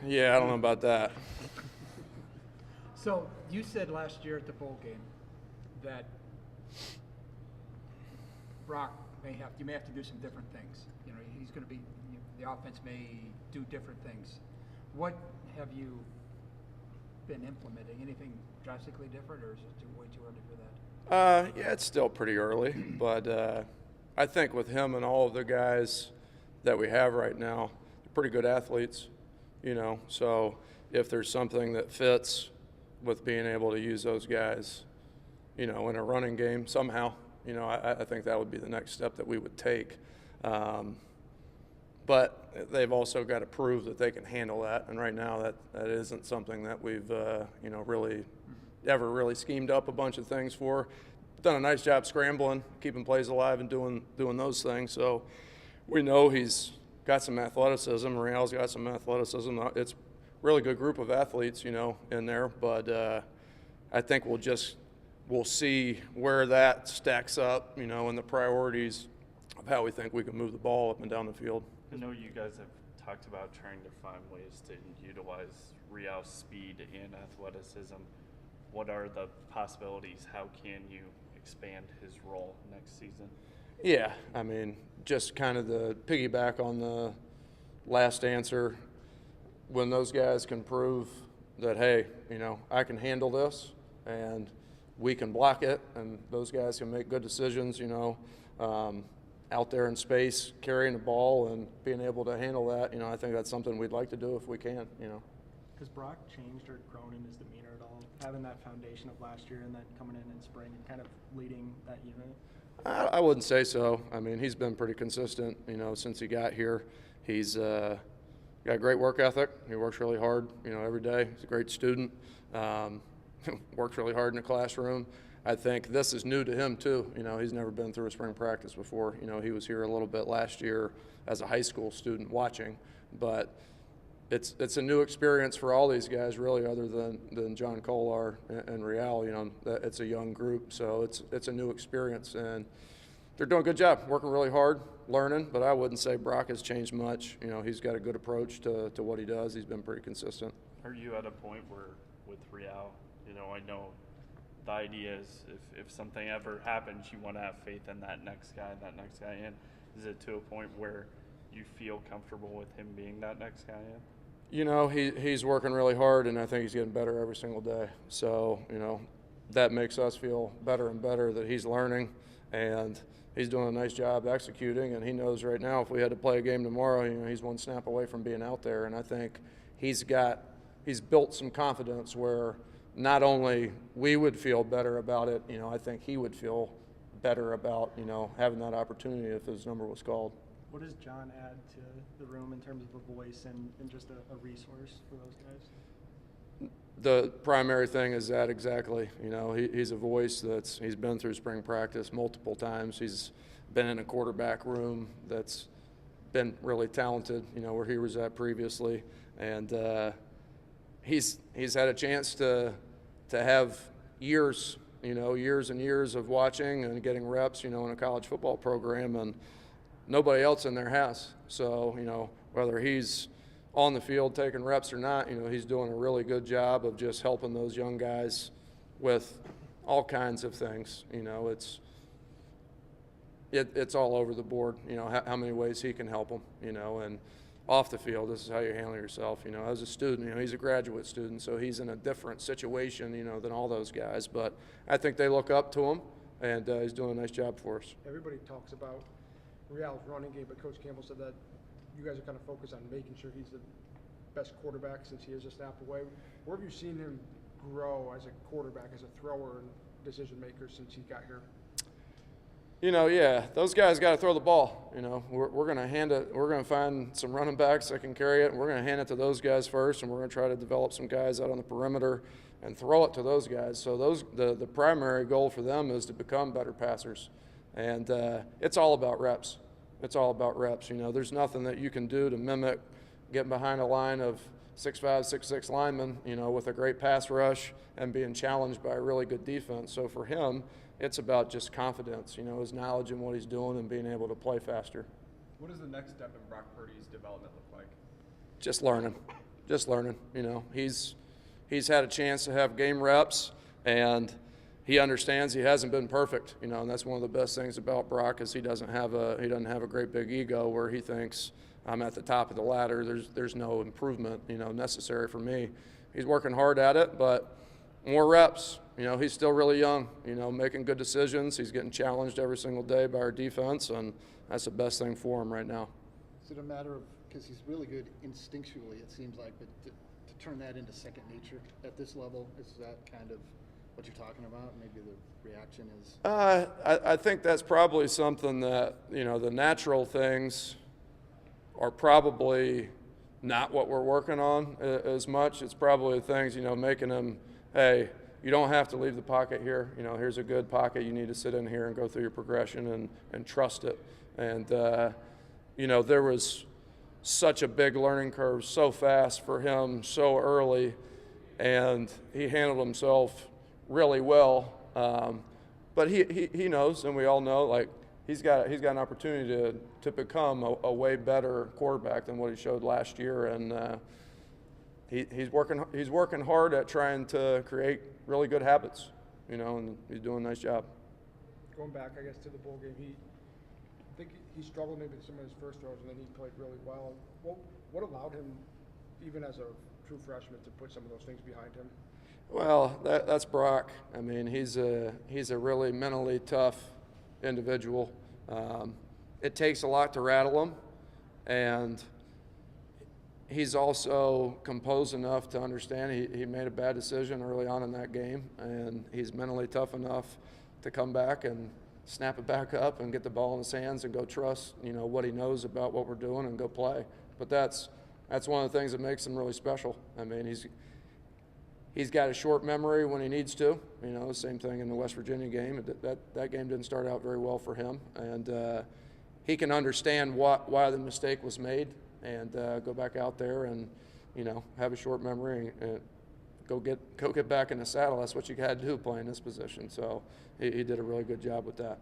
Yeah, I don't know about that. So you said last year at the bowl game that Brock you may have to do some different things. You know, he's going to be, the offense may do different things. What have you been implementing? Anything drastically different, or is it way too early for that? Yeah, it's still pretty early, but I think with him and all of the guys that we have right now, they're pretty good athletes, you know. So if there's something that fits with being able to use those guys, you know, in a running game somehow, you know, I think that would be the next step that we would take. But they've also got to prove that they can handle that, and right now that isn't something that we've, you know, ever really schemed up a bunch of things for. Done a nice job scrambling, keeping plays alive, and doing those things. So we know he's got some athleticism. Real's got some athleticism. It's a really good group of athletes, you know, in there. But I think we'll see where that stacks up, you know, and the priorities of how we think we can move the ball up and down the field. I know you guys have talked about trying to find ways to utilize Real's speed and athleticism. What are the possibilities? How can you expand his role next season? Yeah, I mean, just kind of the piggyback on the last answer, when those guys can prove that, hey, you know, I can handle this and we can block it, and those guys can make good decisions, you know, out there in space, carrying the ball and being able to handle that, you know, I think that's something we'd like to do if we can, you know. Has Brock changed or grown in his demeanor at all, having that foundation of last year and then coming in spring and kind of leading that unit? I wouldn't say so. I mean, he's been pretty consistent, you know, since he got here. He's got a great work ethic. He works really hard, you know, every day. He's a great student. Works really hard in the classroom. I think this is new to him too. You know, he's never been through a spring practice before. You know, he was here a little bit last year as a high school student watching, but it's a new experience for all these guys, really, other than John Kolar and Real. You know, it's a young group, so it's a new experience, and they're doing a good job, working really hard, learning. But I wouldn't say Brock has changed much. You know, he's got a good approach to what he does. He's been pretty consistent. Are you at a point where with Real, you know, I know the idea is if something ever happens, you want to have faith in that next guy in. Is it to a point where you feel comfortable with him being that next guy in? You know, he's working really hard, and I think he's getting better every single day. So, you know, that makes us feel better and better that he's learning, and he's doing a nice job executing, and he knows right now if we had to play a game tomorrow, you know, he's one snap away from being out there. And I think he's built some confidence where not only we would feel better about it, you know, I think he would feel better about, you know, having that opportunity if his number was called. What does John add to the room in terms of a voice and just a resource for those guys? The primary thing is that exactly. You know, he's a voice he's been through spring practice multiple times. He's been in a quarterback room that's been really talented, you know, where he was at previously. And he's had a chance to have years and years of watching and getting reps, you know, in a college football program, and nobody else in there has. So, you know, whether he's on the field taking reps or not, you know, he's doing a really good job of just helping those young guys with all kinds of things. You know, it's all over the board, you know, how many ways he can help them, you know, and off the field, this is how you handle yourself. You know, as a student, you know, he's a graduate student, so he's in a different situation, you know, than all those guys. But I think they look up to him, and he's doing a nice job for us. Everybody talks about Real's running game, but Coach Campbell said that you guys are kind of focused on making sure he's the best quarterback since he is a snap away. Where have you seen him grow as a quarterback, as a thrower and decision maker since he got here? You know, yeah, those guys got to throw the ball. You know, we're going to hand it. We're going to find some running backs that can carry it, and we're going to hand it to those guys first, and we're going to try to develop some guys out on the perimeter and throw it to those guys. So the primary goal for them is to become better passers, and it's all about reps. It's all about reps. You know, there's nothing that you can do to mimic getting behind a line of 6'5", 6'6" linemen, you know, with a great pass rush and being challenged by a really good defense. So for him, it's about just confidence, you know, his knowledge in what he's doing and being able to play faster. What does the next step in Brock Purdy's development look like? Just learning. just learning. You know, he's had a chance to have game reps, and he understands he hasn't been perfect. You know, and that's one of the best things about Brock is he doesn't have a great big ego where he thinks I'm at the top of the ladder. There's no improvement, you know, necessary for me. He's working hard at it, but more reps. You know, he's still really young, you know, making good decisions. He's getting challenged every single day by our defense, and that's the best thing for him right now. Is it a matter of, because he's really good instinctually, it seems like, but to turn that into second nature at this level, is that kind of what you're talking about? Maybe the reaction is? I think that's probably something that, you know, the natural things are probably not what we're working on as much. It's probably things, you know, making them, hey, you don't have to leave the pocket here. You know, here's a good pocket. You need to sit in here and go through your progression and trust it. And, you know, there was such a big learning curve so fast for him so early, and he handled himself really well. But he knows, and we all know, like, he's got an opportunity to become a way better quarterback than what he showed last year. And he's working hard at trying to create really good habits, you know, and he's doing a nice job. Going back, I guess, to the bowl game, I think he struggled maybe with some of his first throws, and then he played really well. What allowed him, even as a true freshman, to put some of those things behind him? Well, that's Brock. I mean, he's a really mentally tough individual. It takes a lot to rattle him, and he's also composed enough to understand he made a bad decision early on in that game, and he's mentally tough enough to come back and snap it back up and get the ball in his hands and go trust, you know, what he knows about what we're doing and go play. But that's one of the things that makes him really special. I mean, he's got a short memory when he needs to. You know, the same thing in the West Virginia game. That game didn't start out very well for him, and he can understand why the mistake was made and go back out there and, you know, have a short memory and go get back in the saddle. That's what you got to do playing this position. So he did a really good job with that.